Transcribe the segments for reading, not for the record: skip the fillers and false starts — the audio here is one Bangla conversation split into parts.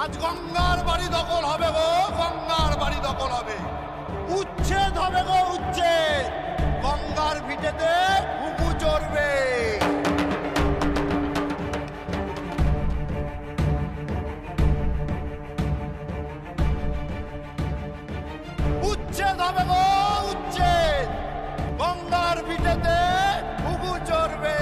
আজ গঙ্গার বাড়ি দখল হবে গো, গঙ্গার বাড়ি দখল হবে। উচ্ছেদ হবে গো, উচ্ছেদ। গঙ্গার ভিটেতে ঘুঘু চড়বে। উচ্ছেদ হবে গো, উচ্ছেদ। গঙ্গার ভিটেতে ঘুঘু চড়বে।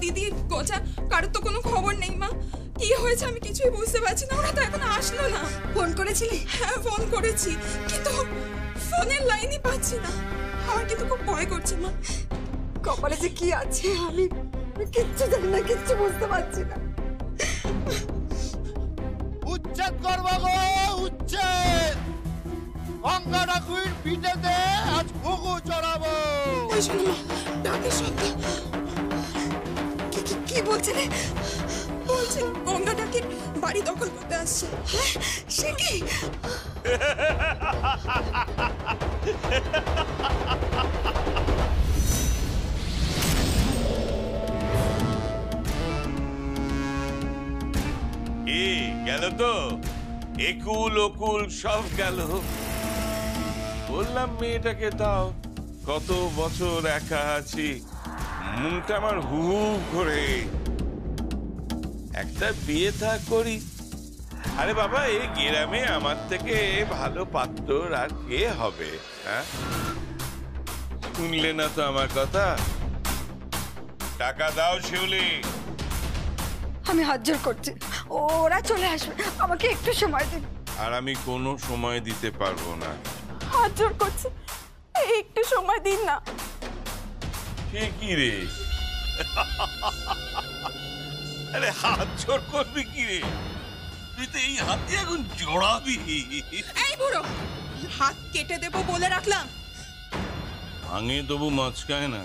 দিদি গোজা কারোর তো কোনো খবর নেই মা। কি হয়েছে আমি কিছুই বুঝতে পারছি না। ওরা তো এখনো আসলো না। ফোন করেছিলি? হ্যাঁ ফোন করেছি, কিন্তু ফোনের লাইনই পাচ্ছি না। আমার কিন্তু খুব ভয় করছে মা। কপালে যে কি আছে আমি কিচ্ছু জানি না, কিচ্ছু বুঝতে পারছি না। উচ্ছেদ করবো গো, উচ্ছেদ। গঙ্গা ঠাকুর পিঠেতে আজ ঘুঘু চড়াবো। ওই শোনো মা, ডাকের শব্দ। কি বলছে রে? বলছে গঙ্গা ডাকের বাড়ি দখল করতে আসছে। সে কি? গেল তো, একুল ওকুল সব গেল। বললাম মেয়েটাকে দাও, কত বছর একা আছি, মনটা আমার হু করে। একটা বিয়ে থা করি। আরে বাবা, এই গ্রামে আমার থেকে ভালো পাত্র আর কে হবে? হ্যাঁ, শুনলে না তো আমার কথা। টাকা দাও শিউলি। আমি হাত জোর করছি, ওরা চলে আসবে, আমাকে একটু সময় দিন। আর আমি কোনো সময় দিতে পারবো না। হাত জোর করছি, একটু সময় দিন না। সে কি রে? আরে হাত জোর করবি কি রে? তুই তো এই হাত দিয়ে এখন জড়াবি। এই বুড়ো, হাত কেটে দেবো বলে রাখলাম। ভাঙে তবু মচকায় না,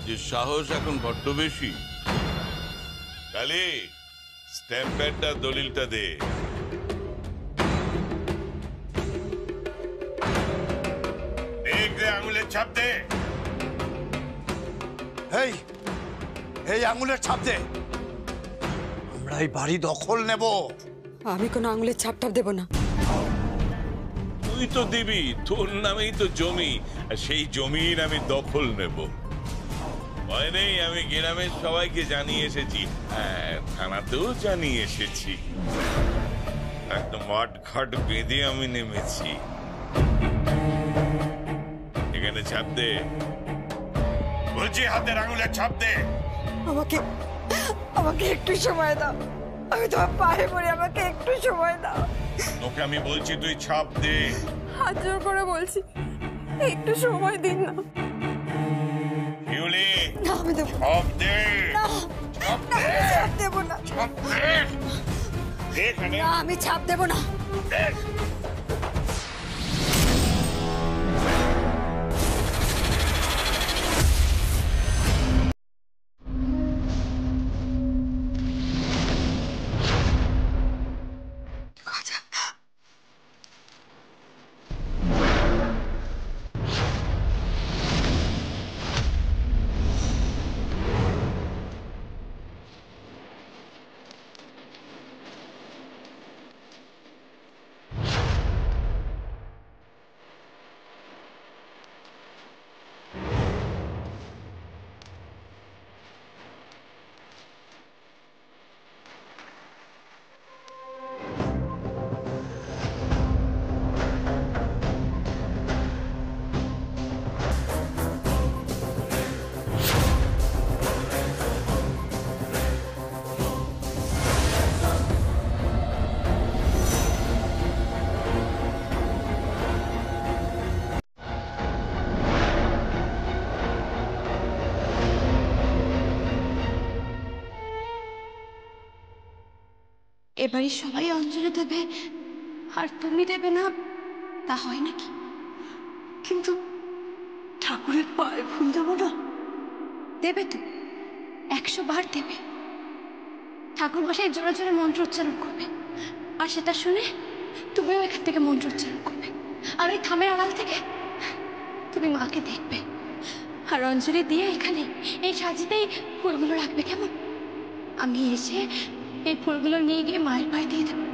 যে সাহস এখন বড্ড বেশি। কালি, স্ট্যাম্প প্যাডটা দলিলটা দে। আঙুলের ছাপ দে। এই এই আঙুলের ছাপ দে। আমরা এই বাড়ি দখল নেব। আমি কোনো আঙুলের ছাপ টাপ দেবো না। তুই তো দিবি, তোর নামেই তো জমি, আর সেই জমির আমি দখল নেব। ভয় নেই, আমি গ্রামের সবাইকে জানিয়ে এসেছি, থানাতেও জানিয়ে এসেছি। একদম মাঠ ঘাট বেঁধে আমি নেমেছি। এখানে ছাপ দে বলছি, হাতের আঙুলের ছাপ দে। আমাকে আমাকে একটু সময় দাও, আমি তোমার পায়ে পড়ি, আমাকে একটু সময় দাও। তোকে আমি বলছি তুই ছাপ দে। হাত জোর করে বলছি, একটু সময় দিন না। শিউলি, না আমি দেবো ছাপ দে। না, ছাপ না, দে। আমি ছাপ দেবো না। ছাপ দে। এখানে না, আমি ছাপ দেবো না। দে। এবারে সবাই অঞ্জলি দেবে আর তুমি দেবে না, তা হয় নাকি? কিন্তু ঠাকুরের পায়ে ফুল দেবো না? দেবে তো, 100 বার দেবে। ঠাকুর মশাই জোরে জোরে মন্ত্র উচ্চারণ করবে, আর সেটা শুনে তুমিও এখান থেকে মন্ত্র উচ্চারণ করবে, আর ওই থামের আড়াল থেকে তুমি মাকে দেখবে, আর অঞ্জলি দিয়ে এখানে এই সাজিতেই ফুলগুলো রাখবে, কেমন? আমি এসে এই ফুলগুলো নিয়ে গিয়ে মায়ের পায়ে দিয়ে দেবো।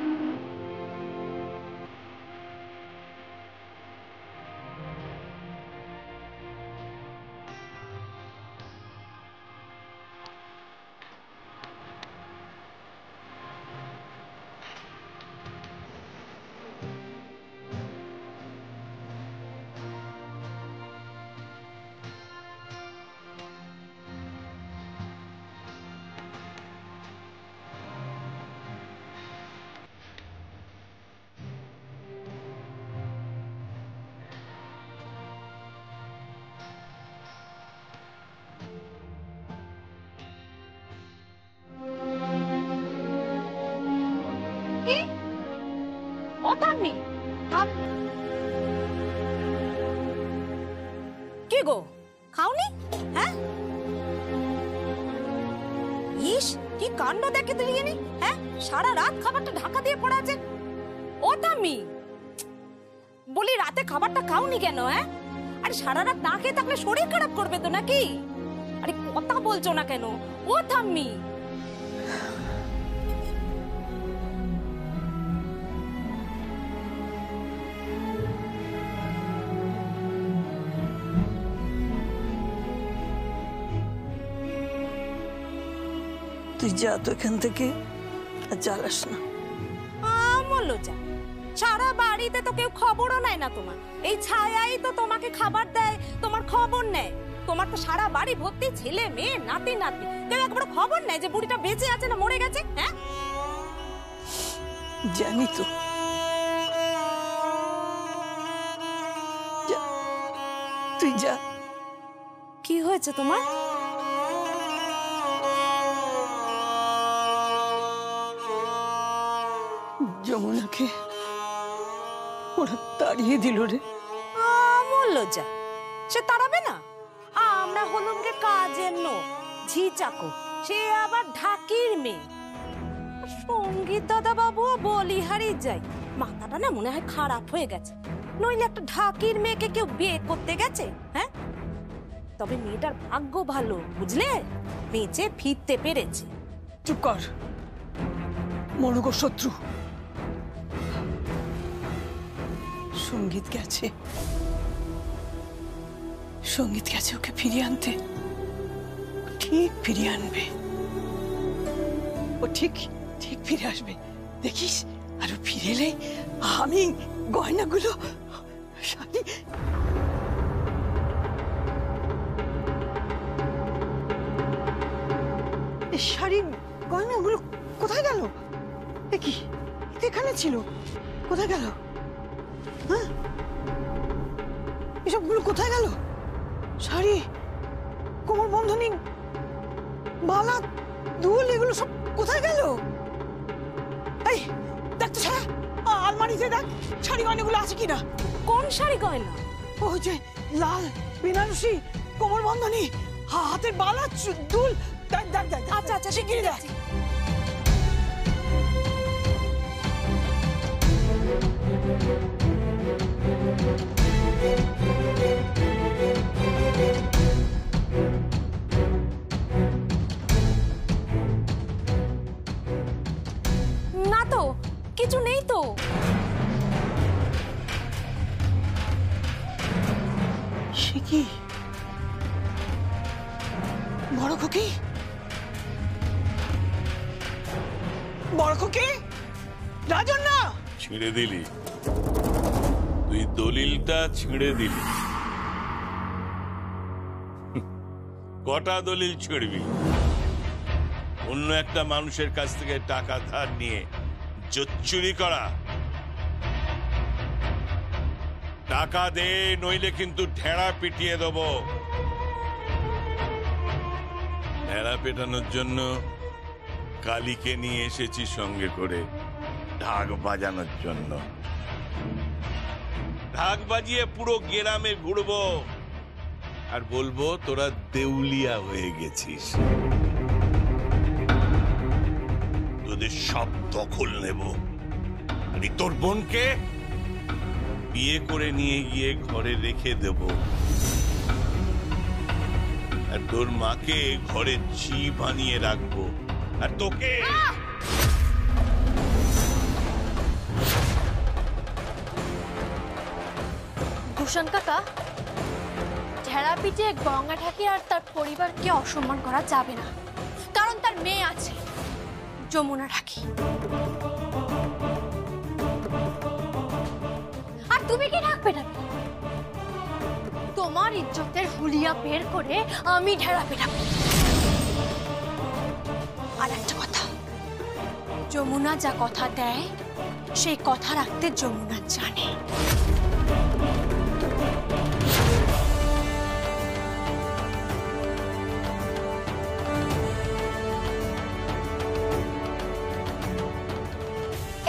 কি গো, খাওনি? হ্যাঁ, ইস কি কাণ্ড দেখে দিলি, হ্যাঁ? সারা রাত খাবারটা ঢাকা দিয়ে পড়া আছে। ও তামি, বলি রাতে খাবারটা খাওনি কেন? হ্যাঁ, আরে সারা রাত না খেয়ে থাকলে শরীর খারাপ করবে তো নাকি? আরে কথা বলছো না কেন? ও তাম্মি, তুই যা তো এখান থেকে, আর জ্বালাস না। আমলো যা, সারা বাড়িতে তো কেউ খবরও নেয় না তোমার। এই ছায়াই তো তোমাকে খাবার দেয়, তোমার খবর নেয়। তোমার তো সারা বাড়ি ভর্তি ছেলে মেয়ে নাতি নাতনি, কেউ একবার খবর নেয় যে বুড়িটা বেঁচে আছে না মরে গেছে? হ্যাঁ, জানি তো। যা, তুই যা। কি হয়েছে তোমার? যমুনাকে ওরা তাড়িয়ে দিল রে। আমলো যা, সে তাড়াবে না? আমরা হলুম গে কাজের লোক, ঝি চাকর, সে আবার ঢাকির মেয়ে। সঙ্গীত দাদা বাবুও বলিহারি যাই, মাথাটা না মনে হয় খারাপ হয়ে গেছে। নইলে একটা ঢাকির মেয়েকে কেউ বিয়ে করতে গেছে? হ্যাঁ, তবে মেয়েটার ভাগ্য ভালো, বুঝলে, বেঁচে ফিরতে পেরেছে। চুপ কর, মনোগ শত্রু। সঙ্গীত গেছে, সঙ্গীত গেছে ওকে ফিরিয়ে আনতে। ঠিক ফিরিয়ে আনবে ও, ঠিক ঠিক ফিরে আসবে, দেখিস। আর ও ফিরে এলে আমি গয়নাগুলো, শাড়ি, শাড়ি গয়নাগুলো কোথায় গেল? কি এখানে ছিল, কোথায় গেল? হ্যাঁ, এসবগুলো কোথায় গেল? শাড়ি, কোমর বন্ধনী, মালা, দুল, এগুলো সব কোথায় গেল? এই দেখ তো ছাড়া, আলমারিতে দেখ শাড়ি গয়নাগুলো আছে কিনা। কোন শাড়ি গয়না? ও যে লাল বেনারসি, কোমর বন্ধনী, হাতের বালা, দুল, দেখ দেখ দেখ। আচ্ছা আচ্ছা, শিগগিরই দেখ। না তো, কিছু নেই তো। সে কি বড় খুকি? বড় খুকি, রাজন না ছিঁড়ে দিলি তুই, দলিলটা ছিঁড়ে দিলি। কটা দলিল ছিঁড়বি? অন্য একটা মানুষের কাছ থেকে টাকা ধার নিয়ে জোচ্চুরি করা। টাকা দে, নইলে কিন্তু ঢেড়া পিটিয়ে দেবো। ঢেড়া পেটানোর জন্য কালীকে নিয়ে এসেছি সঙ্গে করে, ঢাক বাজানোর জন্য। ঢাক বাজিয়ে পুরো গ্রামে ঘুরবো আর বলবো তোরা দেউলিয়া হয়ে গেছিস। তোদের সব দখল নেব, আমি তোর বোনকে বিয়ে করে নিয়ে গিয়ে ঘরে রেখে দেব, আর তোর মাকে ঘরে ঝি বানিয়ে রাখবো, আর তোকে ভূষণ কাকা, ঢেড়া পিঠে গঙ্গা ঠাকুর আর তার পরিবারকে অসম্মান করা যাবে না, কারণ তার মেয়ে আছে যমুনা ঠাকি। আর তুমি কি রাখবে না? তোমার ইজ্জতের হুলিয়া বের করে আমি ঢেড়া পিঠাবো। আর একটা কথা, যমুনা যা কথা দেয় সেই কথা রাখতে যমুনা জানে।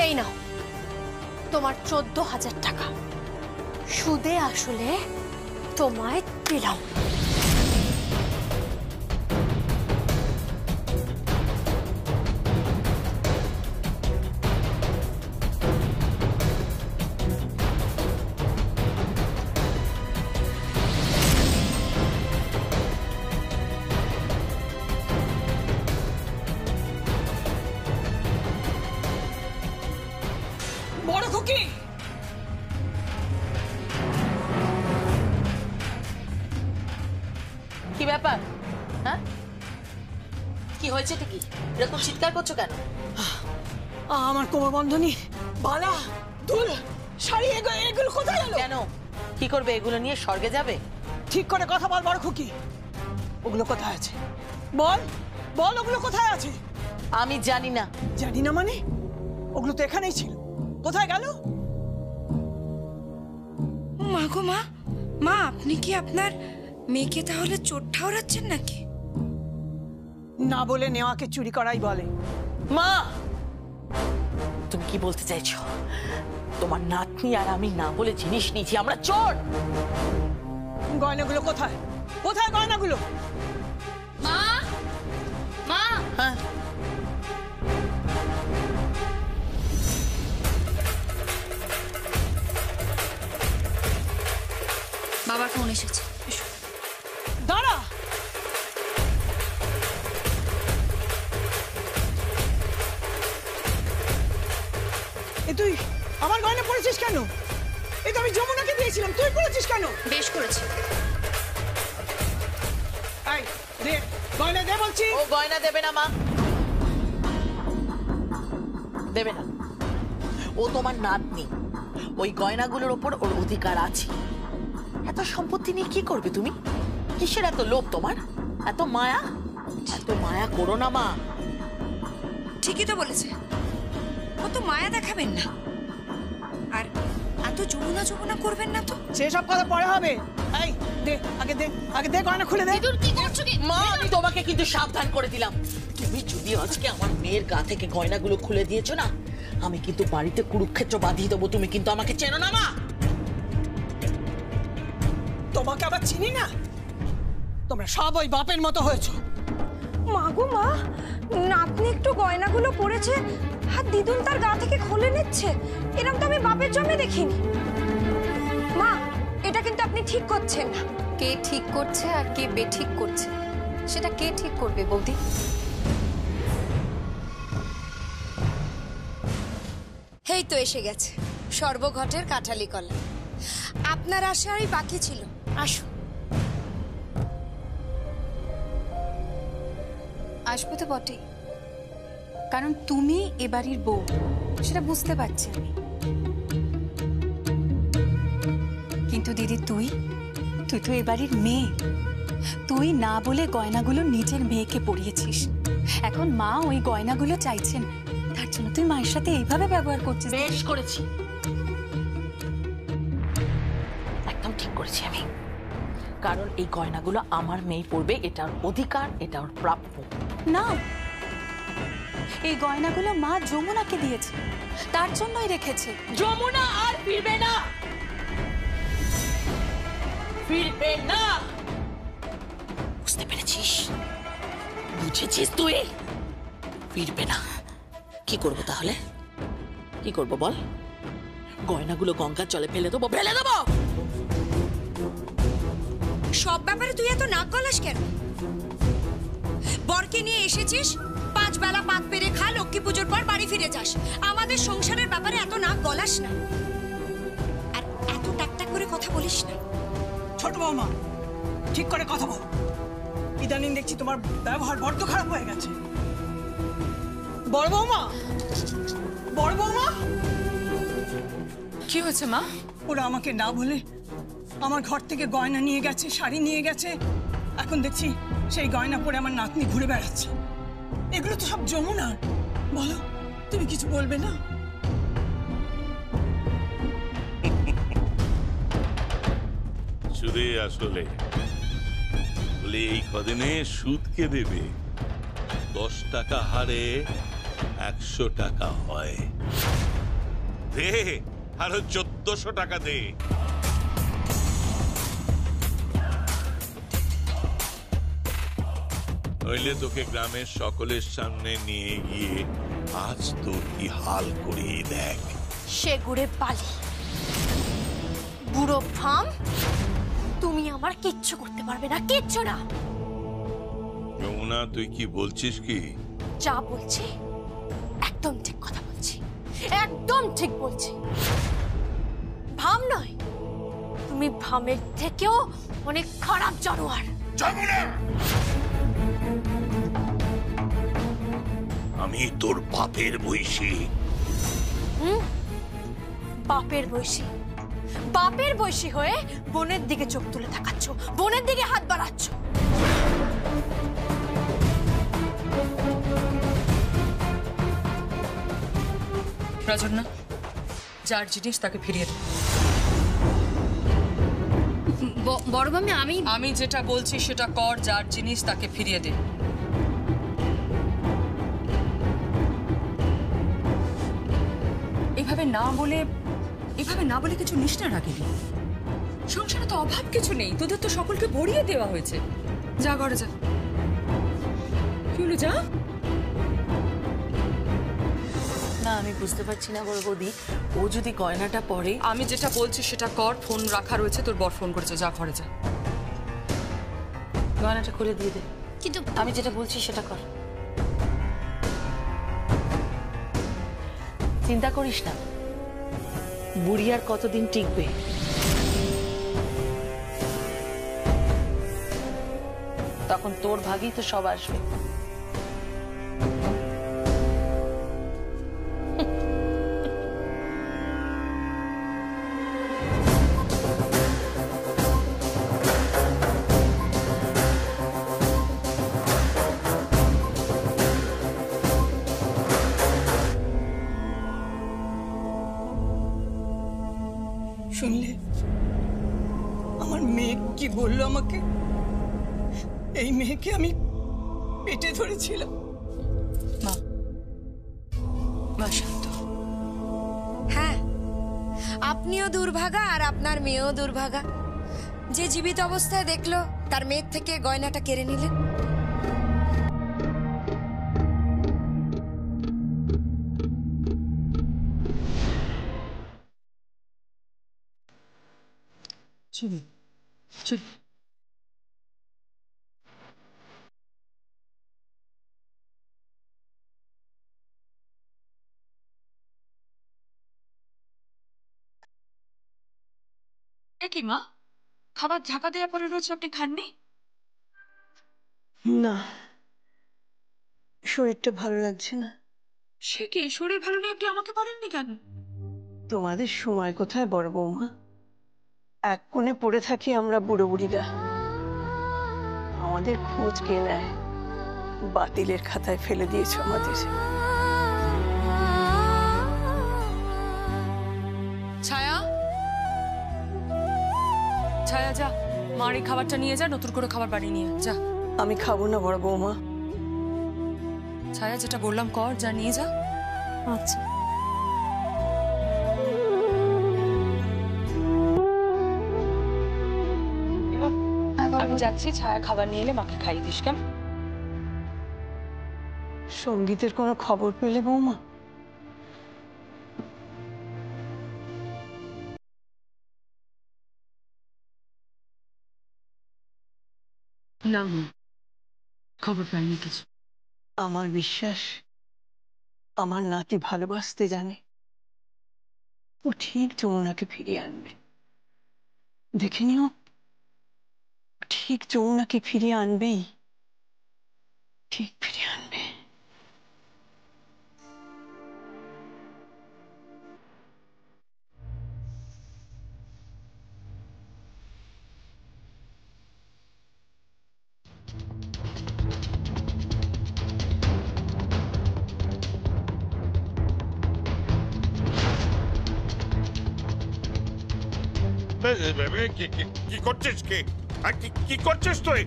এই নাও তোমার 14,000 টাকা, সুদে আসলে তোমায় দিলাম। বড় খুকি, কি ব্যাপার? হ্যাঁ, কি হয়েছে? কি এরকম চিৎকার করছো কেন? আমার কোমর বন্ধনী, বালা, দুল, শাড়ি এগুলো কোথায় গেল? কেন, কি করবে এগুলো নিয়ে? স্বর্গে যাবে? ঠিক করে কথা বল বড় খুকি, ওগুলো কোথায় আছে? বল বল, ওগুলো কোথায় আছে? আমি জানি না। জানি না মানে? ওগুলো তো এখানেই ছিল, কোথায় গেল? মা গো মা, মা আপনি কি আপনার মেয়েকে তাহলে চোট ঠাউরাচ্ছেন নাকি? না বলে নেওয়াকে চুরি করাই বলে। মা, তুমি কি বলতে চাইছো? তোমার নাতনি আর আমি না বলে জিনিস নিয়েছি, আমরা চোর। গয়নাগুলো কোথায়? কোথায় গয়নাগুলো? মা, মা, হ্যাঁ, বাবার ফোন এসেছে। দাঁড়া, এ তুই আমার গয়না পরেছিস কেন? এ তো আমি যমুনাকে দিয়েছিলাম, তুই পরেছিস কেন? বেশ করেছে। এই দে গয়না, দে বলছি। ও গয়না দেবে না মা, দেবে না। ও তোমার নাতনি, ওই গয়নাগুলোর ওপর ওর অধিকার আছে। এত সম্পত্তি নিয়ে কি করবে তুমি? কিসের এত লোভ তোমার? এত মায়া? এত মায়া করো না মা। ঠিকই তো বলেছে, অত মায়া দেখাবেন না, আর এত যমুনা যমুনা করবেন না তো। সেসব কথা পরে হবে। এই দে, আগে দে গয়না খুলে দে। কি করছো কি? মা, আমি তোমাকে কিন্তু সাবধান করে দিলাম, তুমি যদি আজকে আমার মেয়ের গা থেকে গয়নাগুলো খুলে দিয়েছো না, আমি কিন্তু বাড়িতে কুরুক্ষেত্র বাঁধিয়ে দেবো। তুমি কিন্তু আমাকে চেনো না মা। তোমাকে আবার চিনি না? তোমরা সব ওই বাপের মতো হয়েছো। মা গো মা, নাতনি একটু গয়নাগুলো পরেছে আর দিদুন তার গা থেকে খুলে নিচ্ছে, এরকম তো আমি বাপের জন্মে দেখিনি। মা, এটা কিন্তু আপনি ঠিক করছেন না। কে ঠিক করছে আর কে বেঠিক করছে সেটা কে ঠিক করবে বৌদি? এই তো এসে গেছে সর্বঘটের কাঁঠালি কলা। আপনার আশারই বাকি ছিল, আসুন। আসবো তো বটেই, কারণ তুমি এ বাড়ির বউ, সেটা বুঝতে পারছি আমি। কিন্তু দিদি, তুই তো এ বাড়ির মেয়ে। তুই না বলে গয়নাগুলো নিজের মেয়েকে পরিয়েছিস। এখন মা ওই গয়নাগুলো চাইছেন, তার জন্য তুই মায়ের সাথে এইভাবে ব্যবহার করছিস। বেশ করেছি, একদম ঠিক করেছি আমি। কারণ এই গয়নাগুলো আমার মেয়ে পরবে, এটার অধিকার, এটা ওর প্রাপ্য। না, এই গয়নাগুলো মা যমুনাকে দিয়েছে, তার জন্যই রেখেছে। যমুনা আর ফিরবে না, ফিরবে না। বুঝতে পেরেছিস? বুঝেছিস তুই? ফিরবে না। কি করবো তাহলে? কি করবো বল? গয়নাগুলো গঙ্গার জলে ফেলে দেবো, ফেলে দেবো। সব ব্যাপারে তুই এত নাক গলাস কেন? বরকে নিয়ে এসেছিস, 5 বেলা পাত পেরে খা, লক্ষ্মী পুজোর পর বাড়ি ফিরে যাস। আমাদের সংসারের ব্যাপারে এত নাক গলাস না, আর এত টাকটাক করে কথা বলিস না। ছোট বৌমা, ঠিক করে কথা বল। ইদানিং দেখছি তোমার ব্যবহার বড্ড খারাপ হয়ে গেছে। বড় বৌমা, বড় বৌমা, কি হয়েছে মা? ওরা আমাকে না বলে আমার ঘর থেকে গয়না নিয়ে গেছে, শাড়ি নিয়ে গেছে। এখন দেখছি সেই গয়না পরে আমার নাতনি ঘুরে বেড়াচ্ছে। এগুলো তো সব যমুনার। বলো, তুমি কিছু বলবে না? সুদে আসলে বলে এই কদিনে সুদ কে দেবে? 10 টাকা হারে 100 টাকা হয়। দে, আরো 1400 টাকা দে। নইলে তোকে গ্রামের সকলের সামনে নিয়ে গিয়ে আজ তোর কি হাল করিয়ে দেখ। সে গুড়ে পালি বুড়ো ফাম, তুমি আমার কিচ্ছু করতে পারবে না, কিচ্ছু না। যমুনা, তুই কি বলছিস? কি যা বলছি একদম ঠিক কথা বলছি, একদম ঠিক বলছি। ভাম নয়, তুমি ভামের থেকেও অনেক খারাপ জানোয়ার। যমুনা, আমি তোর বাপের বয়সী। বাপের বয়সী? বাপের বয়সী হয়ে বোনের দিকে চোখ তুলে তাকাচ্ছ, বোনের দিকে হাত বাড়াচ্ছ। রাজন্না, যার জিনিস তাকে ফিরিয়ে দে। বড় মামি, আমি যেটা বলছি সেটা কর। যার জিনিস তাকে ফিরিয়ে দে। এভাবে না বলে কিছু নিস না রাগিনি। সংসারে তো অভাব কিছু নেই, তোদের তো সকলকে ভরিয়ে দেওয়া হয়েছে। যা ঘরে যা। কি হলো, যা। না, আমি বুঝতে পারছি না বড় বৌদি, ও যদি গয়নাটা পরে। আমি যেটা বলছি সেটা কর। ফোন রাখা রয়েছে, তোর বর ফোন করেছে, যা ঘরে যা। গয়নাটা খুলে দিয়ে দে। কিন্তু আমি যেটা বলছি সেটা কর। চিন্তা করিস না, বুড়ি আর কতদিন টিকবে। তখন তোর ভাগেই তো সব আসবে। শুনলে আমার মেয়ে কি বললো আমাকে? এই মেয়েকে আমি পেটে ধরেছিলাম। মা শান্ত। হ্যাঁ, আপনিও দুর্ভাগা আর আপনার মেয়েও দুর্ভাগা, যে জীবিত অবস্থায় দেখলো তার মেয়ের থেকে গয়নাটা কেড়ে নিলেন। চুরি চুরি। কি মা, খাবার ঢাকা দেওয়া পরে রয়েছে, আপনি খাননি? না, শরীরটা ভালো লাগছে না। সে কি, শরীর ভালো নেই, আপনি আমাকে বলেননি কেন? তোমাদের সময় কোথায় বড় বৌমা? এক কোণে পড়ে থাকি আমরা বুড়ো বুড়িরা, আমাদের খোঁজ কে নেয়? বাতিলের খাতায় ফেলে দিয়েছো আমাদের। ছায়া, ছায়া যা, মার এই খাবারটা নিয়ে যা, নতুন করে খাবার বানিয়ে নিয়ে যা। আমি খাবো না বড় বৌমা। ছায়া, যেটা বললাম কর, যা নিয়ে যা। আচ্ছা। আমি যাচ্ছি, ছায়া খাবার নিয়ে এলে মাকে খাইয়ে দিস কেমন? সঙ্গীতের কোনো খবর পেলে বৌমা? না মা, খবর পাইনি কিছু। আমার বিশ্বাস আমার নাতি ভালোবাসতে জানে। ও ঠিক যমুনাকে ফিরিয়ে আনবে, দেখে নিও। ঠিক যমুনাকে ফিরিয়ে আনবেই, ঠিক ফিরিয়ে আনবে। কি করছিস? কি করছিস তুই?